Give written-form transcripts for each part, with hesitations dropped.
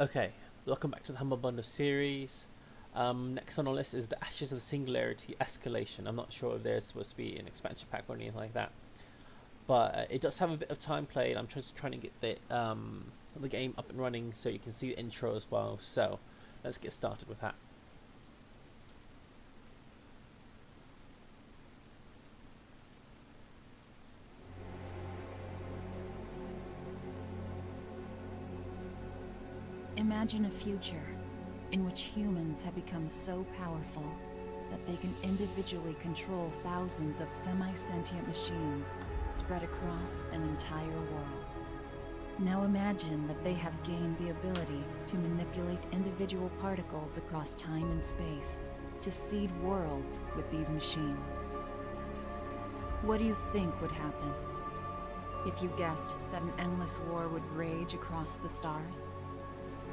Okay, welcome back to the Humble Bundle series. Next on our list is the Ashes of Singularity Escalation. I'm not sure if there's supposed to be an expansion pack or anything like that, but it does have a bit of time played. I'm just trying to get the game up and running so you can see the intro as well. So let's get started with that. Imagine a future in which humans have become so powerful that they can individually control thousands of semi-sentient machines spread across an entire world. Now imagine that they have gained the ability to manipulate individual particles across time and space to seed worlds with these machines. What do you think would happen if you guessed that an endless war would rage across the stars?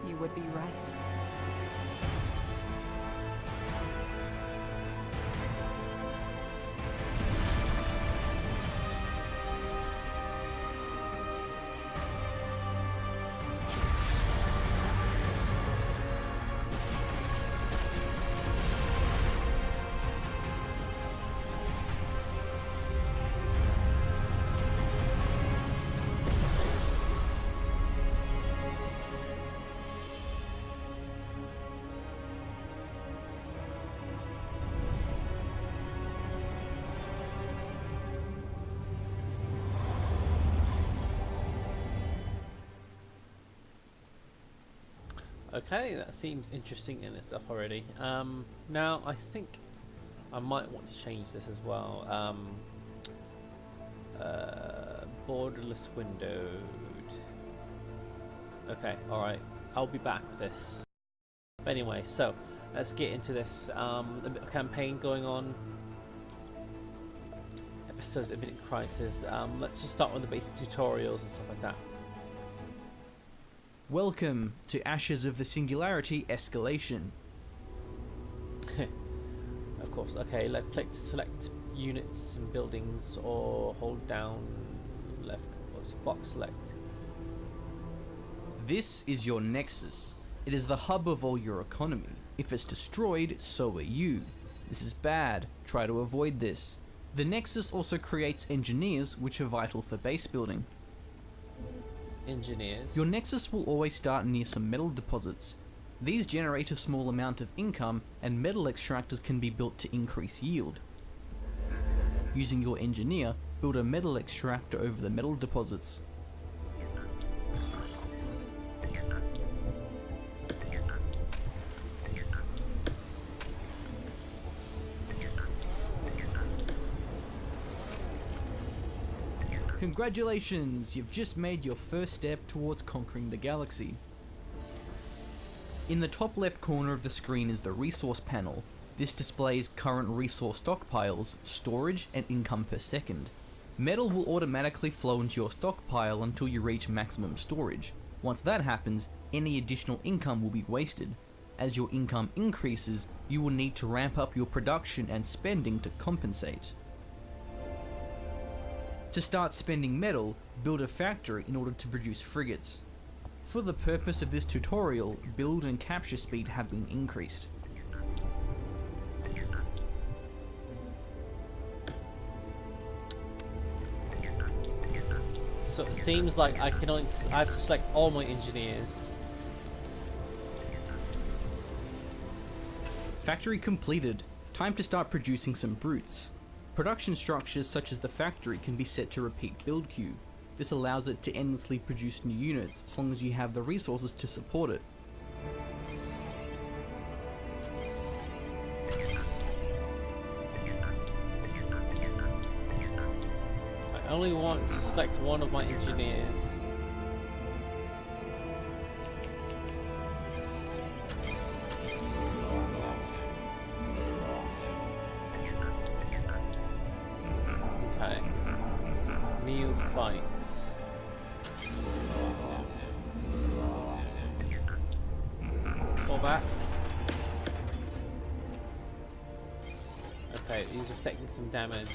You would be right. Okay, that seems interesting in itself already. Now I think I might want to change this as well. Borderless windowed. Okay, alright. I'll be back with this. But anyway, so let's get into this. A bit of campaign going on. Episodes of Imminent Crisis. Let's just start with the basic tutorials and stuff like that. Welcome to Ashes of the Singularity Escalation. Of course. Okay, left click to select units and buildings, or hold down left box select. This is your Nexus. It is the hub of all your economy. If it's destroyed, so are you. This is bad. Try to avoid this. The Nexus also creates engineers, which are vital for base building. Engineers. Your Nexus will always start near some metal deposits. These generate a small amount of income, and metal extractors can be built to increase yield. Using your engineer, build a metal extractor over the metal deposits. Congratulations, you've just made your first step towards conquering the galaxy. In the top left corner of the screen is the resource panel. This displays current resource stockpiles, storage, and income per second. Metal will automatically flow into your stockpile until you reach maximum storage. Once that happens, any additional income will be wasted. As your income increases, you will need to ramp up your production and spending to compensate. To start spending metal, build a factory in order to produce frigates. For the purpose of this tutorial, build and capture speed have been increased. So it seems like I have to select all my engineers. Factory completed. Time to start producing some brutes. Production structures such as the factory can be set to repeat build queue. This allows it to endlessly produce new units as long as you have the resources to support it. I only want to select one of my engineers. Okay. New fight. Fall back. Okay, these are taking some damage.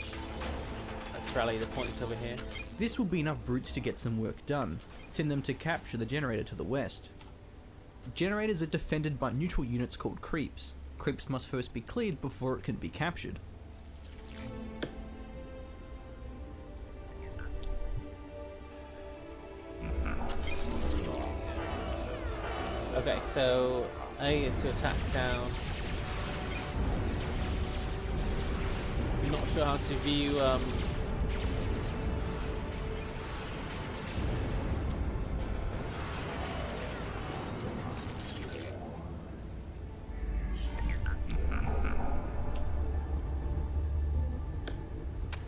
Let's rally the points over here. This will be enough brutes to get some work done. Send them to capture the generator to the west. Generators are defended by neutral units called creeps. Creeps must first be cleared before it can be captured. Okay, so A to attack down. I'm not sure how to view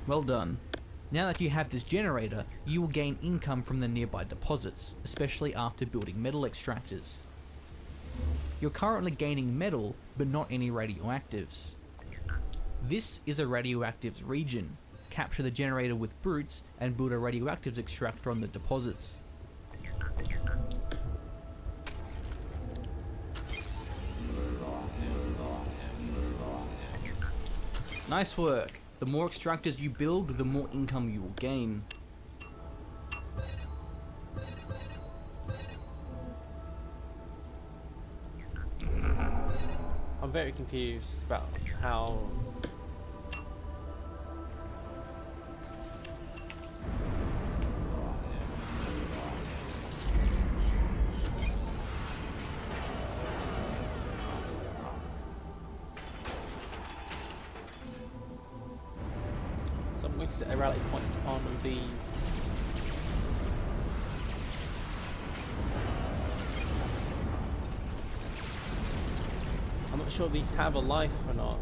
Well done. Now that you have this generator, you will gain income from the nearby deposits, especially after building metal extractors. You're currently gaining metal, but not any radioactives. This is a radioactives region. Capture the generator with brutes and build a radioactives extractor on the deposits. Nice work. The more extractors you build, the more income you will gain. I'm very confused about how. So I'm going to set a rally point on these. I'm not sure if these have a life or not.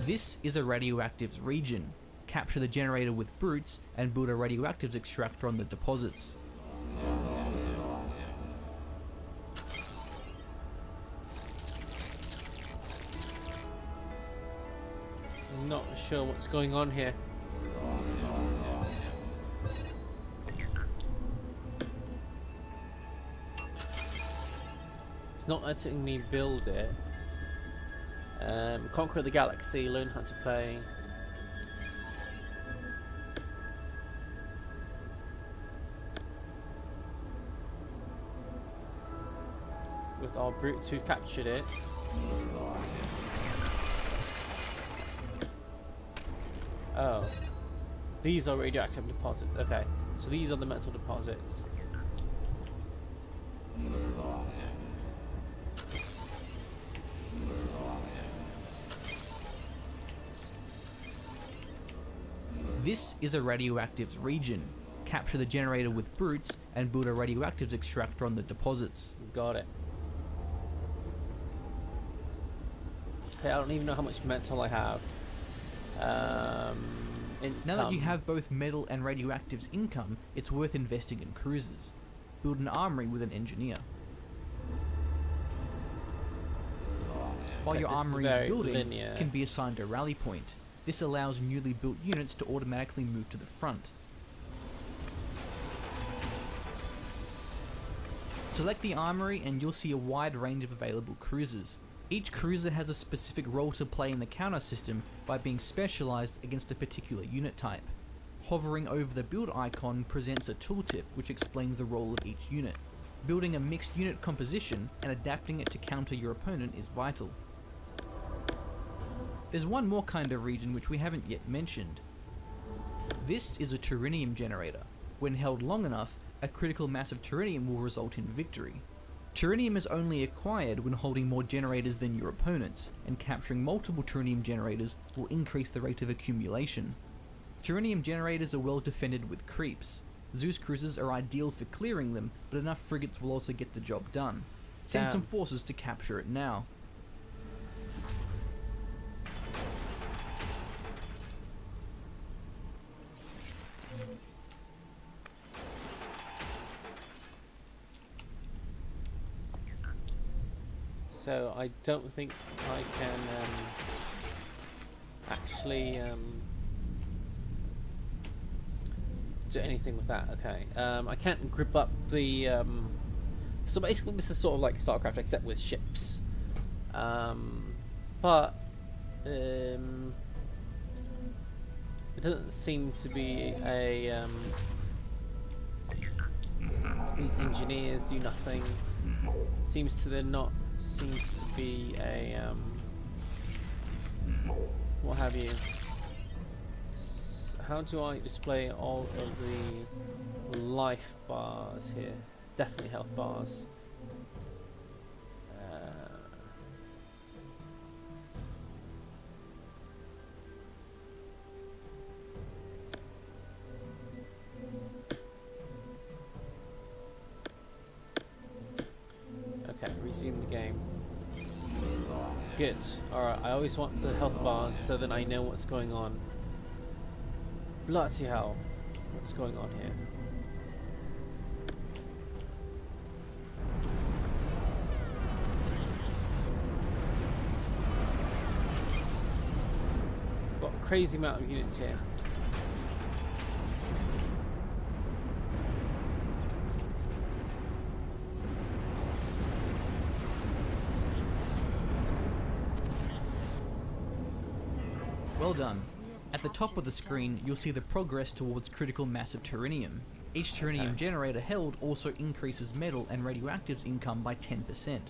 This is a radioactives region. Capture the generator with brutes and build a radioactives extractor on the deposits. I'm not sure what's going on here. It's not letting me build it. Conquer the galaxy, learn how to play. With our brutes who captured it. Oh. These are radioactive deposits. Okay. So these are the metal deposits. This is a radioactives region. Capture the generator with brutes and build a radioactives extractor on the deposits. Got it. Okay, I don't even know how much metal I have. Now that you have both metal and radioactives income, it's worth investing in cruisers. Build an armory with an engineer. While Okay, your this is armory is very building, linear. it can be assigned a rally point. This allows newly built units to automatically move to the front. Select the armory and you'll see a wide range of available cruisers. Each cruiser has a specific role to play in the counter system by being specialized against a particular unit type. Hovering over the build icon presents a tooltip which explains the role of each unit. Building a mixed unit composition and adapting it to counter your opponent is vital. There's one more kind of region which we haven't yet mentioned. This is a Turinium generator. When held long enough, a critical mass of Turinium will result in victory. Turinium is only acquired when holding more generators than your opponents, and capturing multiple Turinium generators will increase the rate of accumulation. Turinium generators are well defended with creeps. Zeus cruisers are ideal for clearing them, but enough frigates will also get the job done. Send some forces to capture it now. So I don't think I can actually do anything with that. Okay, I can't grip up the. So basically, this is sort of like StarCraft except with ships. But it doesn't seem to be a these engineers do nothing. Seems to be a what have you. How do I display all of the life bars here? Definitely health bars. Okay, resume the game. Good. Alright, I always want the health bars so that I know what's going on. Bloody hell. What's going on here? Got a crazy amount of units here. Well done. At the top of the screen, you'll see the progress towards critical mass of Turinium. Each Turinium generator held also increases metal and radioactives income by 10%.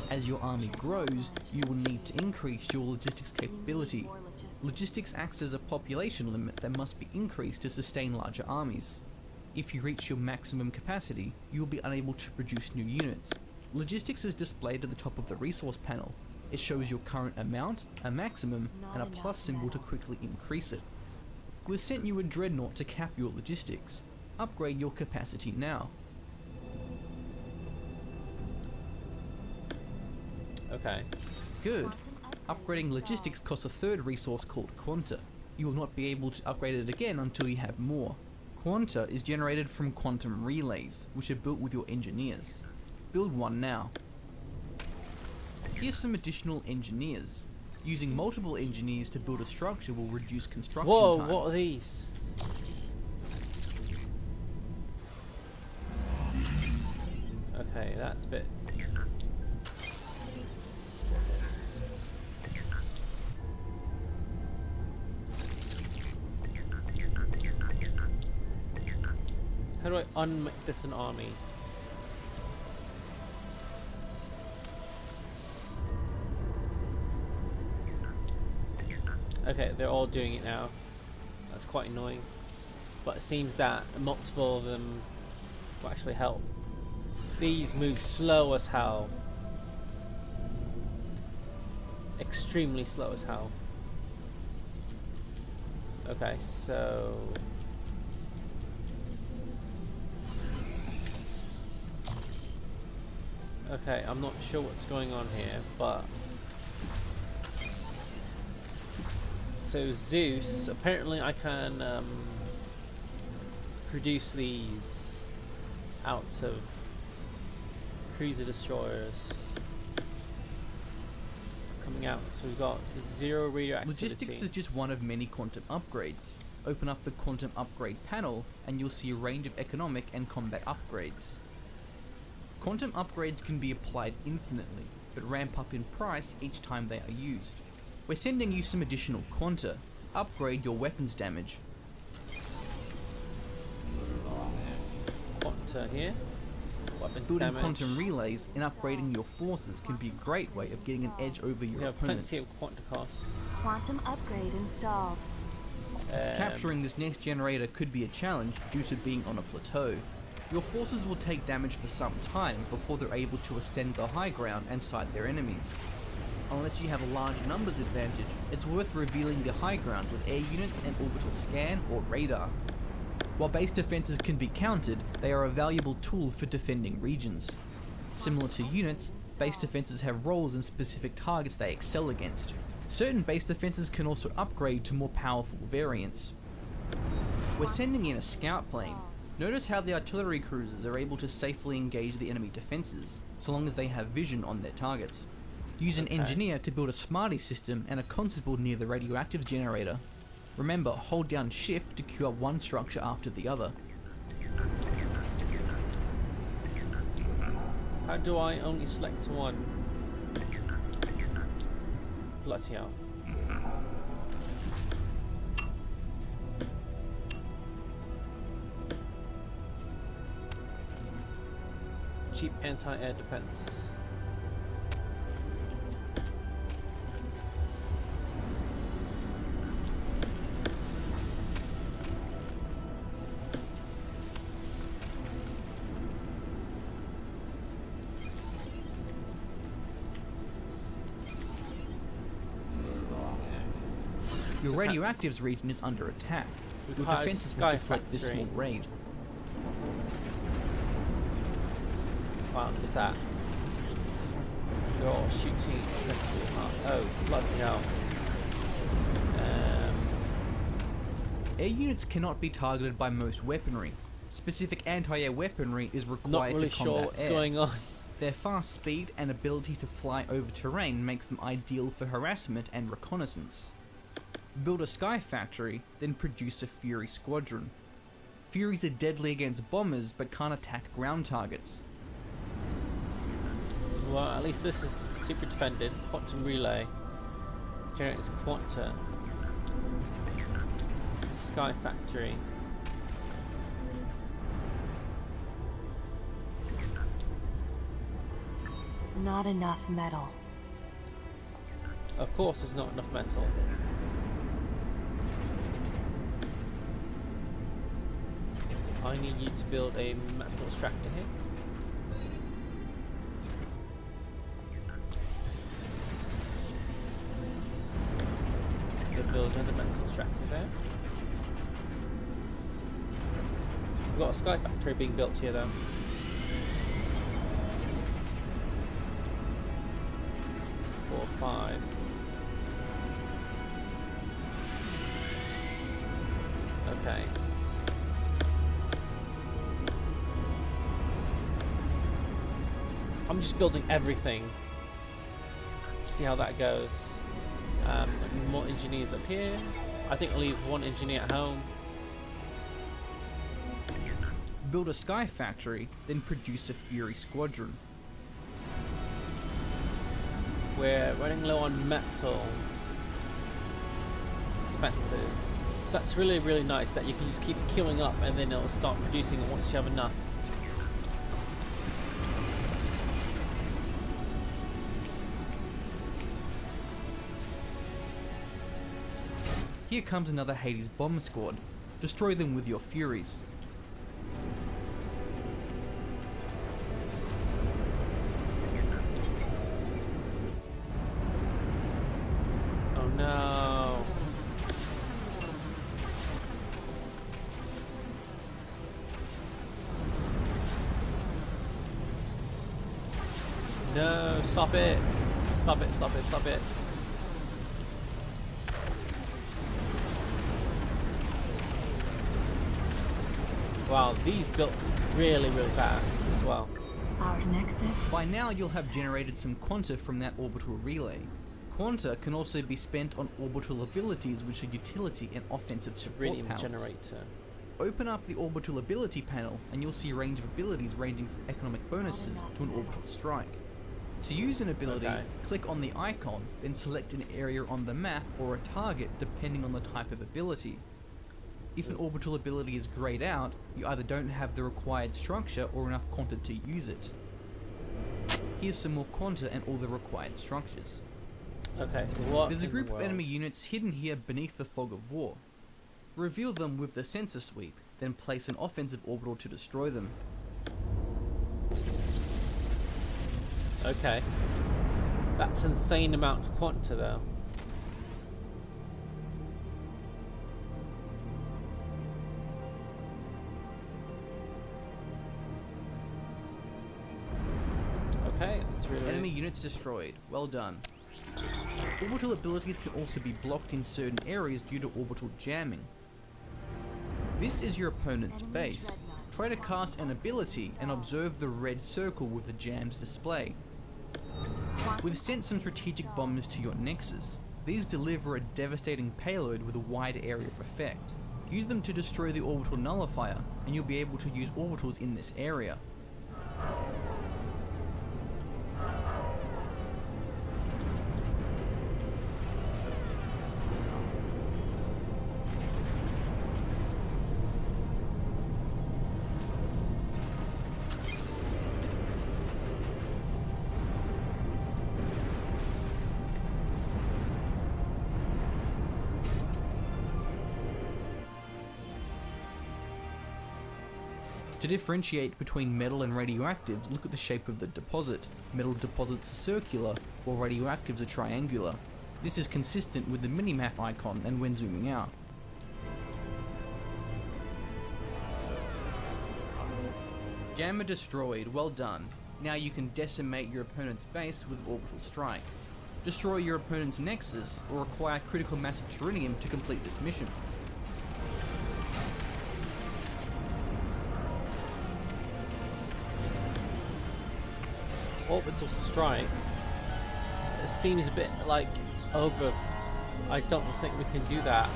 As your army grows, you will need to increase your logistics capability. Logistics acts as a population limit that must be increased to sustain larger armies. If you reach your maximum capacity, you will be unable to produce new units. Logistics is displayed at the top of the resource panel. It shows your current amount, a maximum, and a plus symbol to quickly increase it. We've sent you a dreadnought to cap your logistics. Upgrade your capacity now. Okay. Good. Upgrading logistics costs a third resource called Quanta. You will not be able to upgrade it again until you have more. Quanta is generated from quantum relays, which are built with your engineers. Build one now. Here's some additional engineers. Using multiple engineers to build a structure will reduce construction time. What are these? Okay, that's a bit... How do I unmake this an army? Okay, they're all doing it now. That's quite annoying. But it seems that multiple of them will actually help. These move slow as hell. Extremely slow as hell. Okay, so... Okay, I'm not sure what's going on here, but... So Zeus, apparently I can produce these out of cruiser destroyers coming out. So we've got 0 radioactivity. Logistics is just one of many quantum upgrades. Open up the quantum upgrade panel and you'll see a range of economic and combat upgrades. Quantum upgrades can be applied infinitely, but ramp up in price each time they are used. We're sending you some additional quanta. Upgrade your weapons damage. Quanta here. Weapons Building damage. quantum relays and upgrading your forces can be a great way of getting an edge over We your have opponents. plenty of quanta costs. Quantum upgrade installed. Capturing this next generator could be a challenge due to being on a plateau. Your forces will take damage for some time before they're able to ascend the high ground and sight their enemies. Unless you have a large numbers advantage, it's worth revealing the high ground with air units and orbital scan or radar. While base defenses can be countered, they are a valuable tool for defending regions. Similar to units, base defenses have roles and specific targets they excel against. Certain base defenses can also upgrade to more powerful variants. We're sending in a scout plane. Notice how the artillery cruisers are able to safely engage the enemy defenses, so long as they have vision on their targets. Use an engineer to build a smarty system and a constable near the radioactive generator. Remember, hold down shift to queue up one structure after the other. How do I only select one? Bloody hell. cheap anti-air defense. Your radioactives region is under attack. Your Requires defenses Sky will deflect this Factory. small raid. Wow, look at that. You're shooting aggressively hard. Oh, bloody hell. Air units cannot be targeted by most weaponry. Specific anti-air weaponry is Not required really to sure combat what's air. going on. Their fast speed and ability to fly over terrain makes them ideal for harassment and reconnaissance. Build a Sky Factory, then produce a Fury Squadron. Furies are deadly against bombers but can't attack ground targets. Well, at least this is super defended. Quantum relay generates quanta. Sky Factory. Not enough metal. Of course, there's not enough metal. I need you to build a metal extractor here. We'll build another metal extractor there. We've got a Sky Factory being built here though. Four, five. Okay. I'm just building everything. See how that goes. More engineers up here. I think I'll leave one engineer at home. Build a Sky Factory, then produce a Fury Squadron. We're running low on metal expenses. So that's really, really nice that you can just keep queuing up and then it'll start producing it once you have enough. Here comes another Hades bomb squad. Destroy them with your Furies. Oh no. No, stop it. Stop it, stop it, stop it. Wow, these built really, really fast as well. Our nexus. By now you'll have generated some quanta from that orbital relay. Quanta can also be spent on orbital abilities which are utility and offensive support Radium powers. generator. Open up the orbital ability panel and you'll see a range of abilities ranging from economic bonuses to an orbital strike. To use an ability, Okay. click on the icon, then select an area on the map or a target depending on the type of ability. If an orbital ability is grayed out, you either don't have the required structure or enough quanta to use it. Here's some more quanta and all the required structures. Okay, what? There's a in group the of world? enemy units hidden here beneath the fog of war. Reveal them with the sensor sweep, then place an offensive orbital to destroy them. Okay. That's an insane amount of quanta though. Okay, that's really Enemy units destroyed. Well done. Orbital abilities can also be blocked in certain areas due to orbital jamming. This is your opponent's base. Try to cast an ability and observe the red circle with the jammed display. We've sent some strategic bombers to your nexus. These deliver a devastating payload with a wide area of effect. Use them to destroy the orbital nullifier, and you'll be able to use orbitals in this area. To differentiate between metal and radioactives, look at the shape of the deposit. Metal deposits are circular, while radioactives are triangular. This is consistent with the minimap icon and when zooming out. Jammer destroyed, well done. Now you can decimate your opponent's base with orbital strike. Destroy your opponent's nexus, or acquire critical mass of Terinium to complete this mission. Orbital strike. It seems a bit like over. I don't think we can do that.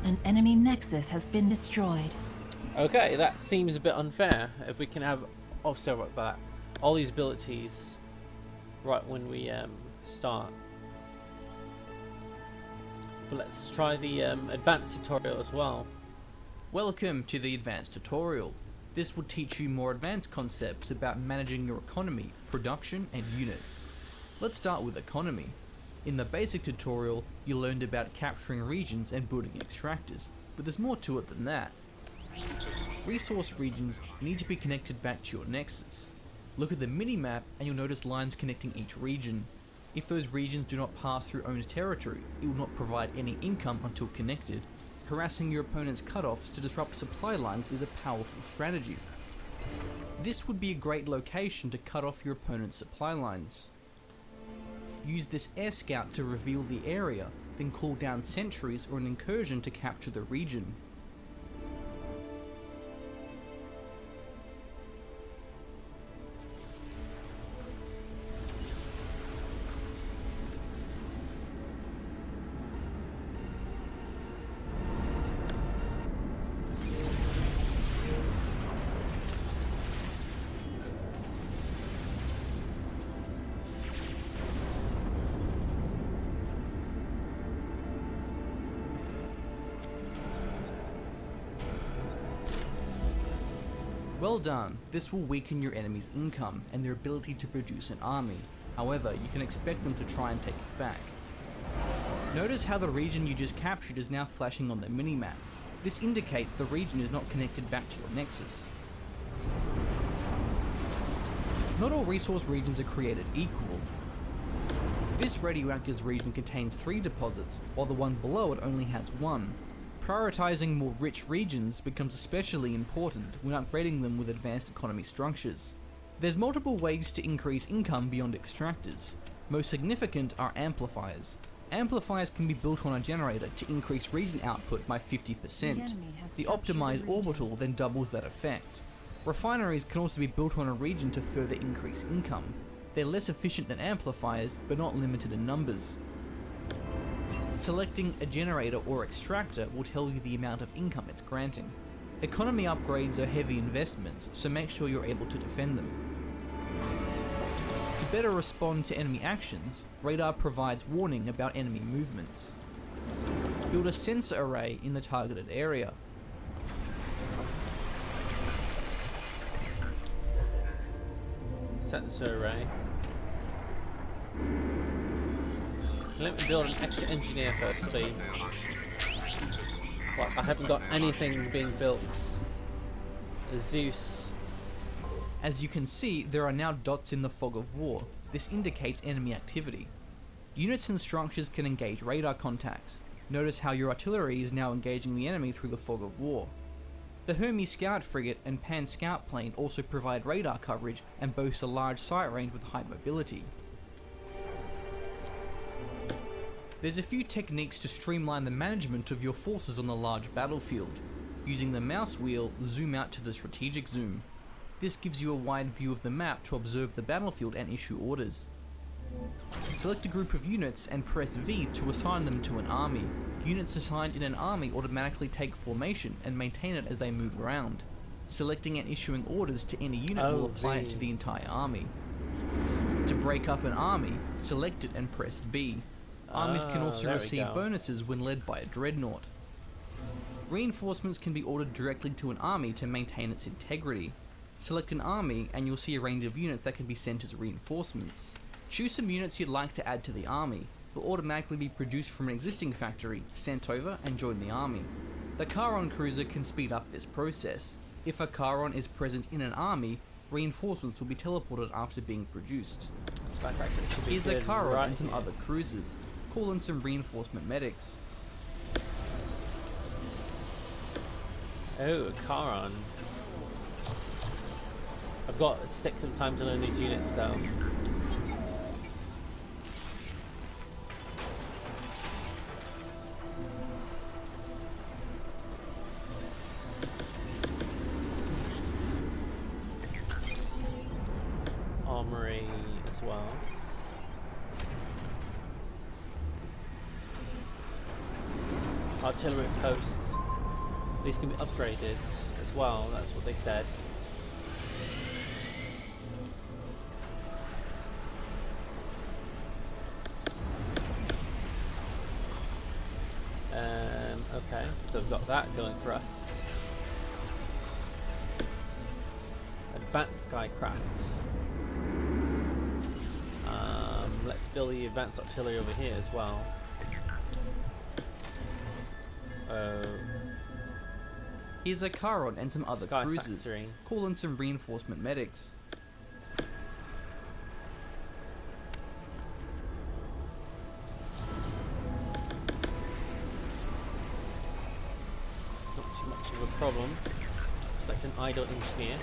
An enemy nexus has been destroyed. Okay, that seems a bit unfair. If we can have, oh, sorry about that, all these abilities right when we start. But let's try the advanced tutorial as well. Welcome to the advanced tutorial. This will teach you more advanced concepts about managing your economy, production and units. Let's start with economy. In the basic tutorial, you learned about capturing regions and building extractors, but there's more to it than that. Resource regions need to be connected back to your nexus. Look at the minimap and you'll notice lines connecting each region. If those regions do not pass through owned territory, it will not provide any income until connected. Harassing your opponent's cutoffs to disrupt supply lines is a powerful strategy. This would be a great location to cut off your opponent's supply lines. Use this air scout to reveal the area, then call down sentries or an incursion to capture the region. Well done, this will weaken your enemy's income and their ability to produce an army. However, you can expect them to try and take it back. Notice how the region you just captured is now flashing on the minimap. This indicates the region is not connected back to your nexus. Not all resource regions are created equal. This radioactives region contains 3 deposits, while the one below it only has 1. Prioritizing more rich regions becomes especially important when upgrading them with advanced economy structures. There's multiple ways to increase income beyond extractors. Most significant are amplifiers. Amplifiers can be built on a generator to increase region output by 50%. The optimized orbital then doubles that effect. Refineries can also be built on a region to further increase income. They're less efficient than amplifiers, but not limited in numbers. Selecting a generator or extractor will tell you the amount of income it's granting. Economy upgrades are heavy investments, so make sure you're able to defend them. To better respond to enemy actions, radar provides warning about enemy movements. Build a sensor array in the targeted area. Sensor array. Let me build an extra engineer first, please. Well, I haven't got anything being built. Zeus. As you can see, there are now dots in the fog of war. This indicates enemy activity. Units and structures can engage radar contacts. Notice how your artillery is now engaging the enemy through the fog of war. The Hermes Scout Frigate and Pan Scout Plane also provide radar coverage and boast a large sight range with high mobility. There's a few techniques to streamline the management of your forces on the large battlefield. Using the mouse wheel, zoom out to the strategic zoom. This gives you a wide view of the map to observe the battlefield and issue orders. Select a group of units and press V to assign them to an army. Units assigned in an army automatically take formation and maintain it as they move around. Selecting and issuing orders to any unit will apply it to the entire army. To break up an army, select it and press B. Armies can also receive bonuses when led by a dreadnought. Reinforcements can be ordered directly to an army to maintain its integrity. Select an army and you'll see a range of units that can be sent as reinforcements. Choose some units you'd like to add to the army. will automatically be produced from an existing factory, sent over and join the army. The Charon cruiser can speed up this process. If a Charon is present in an army, reinforcements will be teleported after being produced. Sky Factory should be Here's a good Charon right and some here. other cruisers. Call in some reinforcement medics. Oh, Charon. I've got to take some time to learn these units though. Armory as well. Artillery posts. These can be upgraded as well, that's what they said. Okay, so we've got that going for us. Advanced Skycraft. Let's build the advanced artillery over here as well. Here's a Charon and some other Sky cruisers. Factory. Call in some reinforcement medics. Not too much of a problem. Select an idle engineer.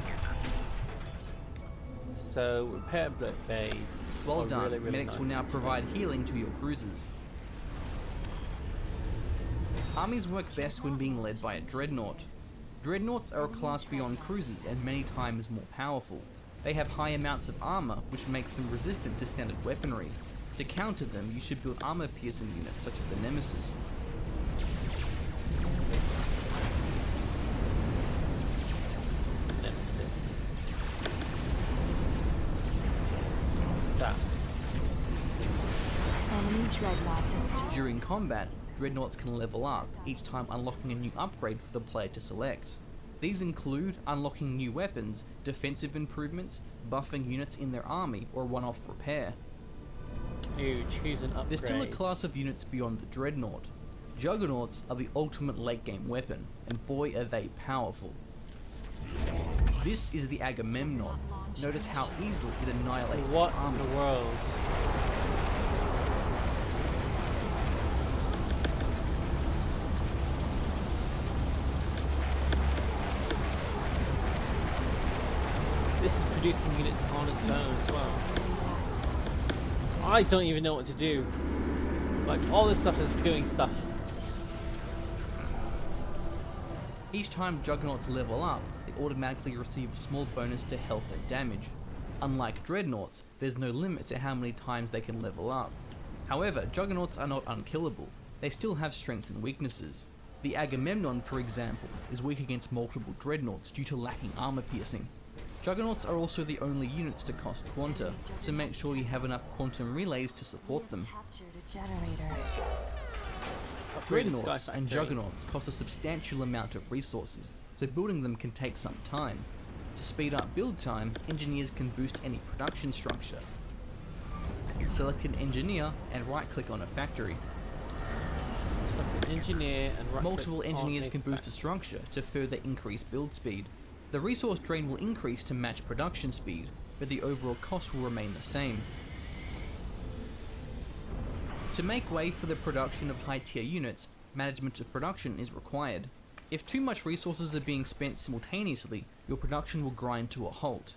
So repair bays. Well are done. really, really Medics nice will now actually. provide healing to your cruisers. Armies work best when being led by a dreadnought. Dreadnoughts are a class beyond cruisers and many times more powerful. They have high amounts of armor, which makes them resistant to standard weaponry. To counter them, you should build armor-piercing units such as the Nemesis. Nemesis. That. Enemy dreadnought destroyed. During combat, dreadnoughts can level up, each time unlocking a new upgrade for the player to select. These include unlocking new weapons, defensive improvements, buffing units in their army, or one-off repair. You choose an upgrade. There's still a class of units beyond the dreadnought. Juggernauts are the ultimate late-game weapon, and boy are they powerful. This is the Agamemnon. Notice how easily it annihilates What its in army. the world? This is producing units on its own as well. I don't even know what to do. Like, all this stuff is doing stuff. Each time Juggernauts level up, they automatically receive a small bonus to health and damage. Unlike Dreadnoughts, there's no limit to how many times they can level up. However, Juggernauts are not unkillable. They still have strengths and weaknesses. The Agamemnon, for example, is weak against multiple Dreadnoughts due to lacking armor piercing. Juggernauts are also the only units to cost Quanta, so make sure you have enough quantum relays to support them. Captured a generator. Upgraded Dreadnoughts Sky and Factory. Juggernauts cost a substantial amount of resources, so building them can take some time. To speed up build time, engineers can boost any production structure. Select an engineer and right-click on a factory. Select an engineer and right Multiple click on engineers a can boost a factory. structure to further increase build speed. The resource drain will increase to match production speed, but the overall cost will remain the same. To make way for the production of high-tier units, management of production is required. If too much resources are being spent simultaneously, your production will grind to a halt.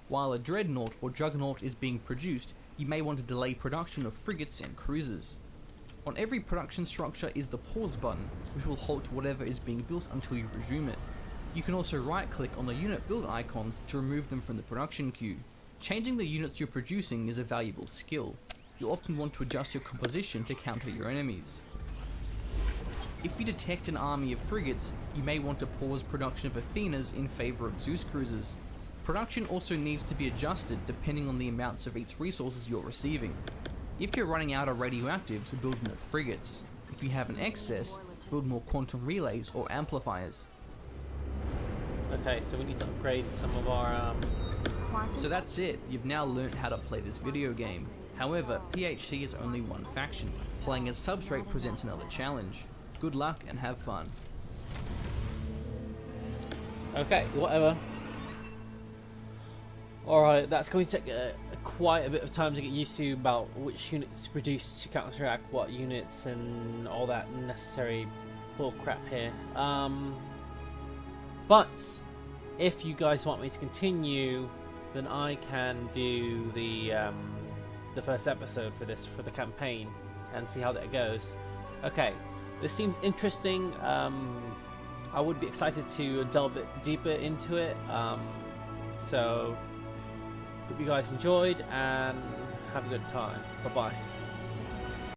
While a dreadnought or juggernaut is being produced, you may want to delay production of frigates and cruisers. On every production structure is the pause button, which will halt whatever is being built until you resume it. You can also right-click on the unit build icons to remove them from the production queue. Changing the units you're producing is a valuable skill. You'll often want to adjust your composition to counter your enemies. If you detect an army of frigates, you may want to pause production of Athenas in favour of Zeus cruisers. Production also needs to be adjusted depending on the amounts of each resources you're receiving. If you're running out of radioactives, build more frigates. If you have an excess, build more quantum relays or amplifiers. Okay, so we need to upgrade some of our So that's it, you've now learnt how to play this video game. However, PHC is only one faction. Playing as Substrate presents another challenge. Good luck and have fun. Okay, whatever. Alright, that's going to take quite a bit of time to get used to about which units produced to counteract what units and all that necessary bull crap here. But if you guys want me to continue, then I can do the first episode for the campaign and see how that goes. Okay, this seems interesting. I would be excited to delve deeper into it. So hope you guys enjoyed and have a good time. Bye bye.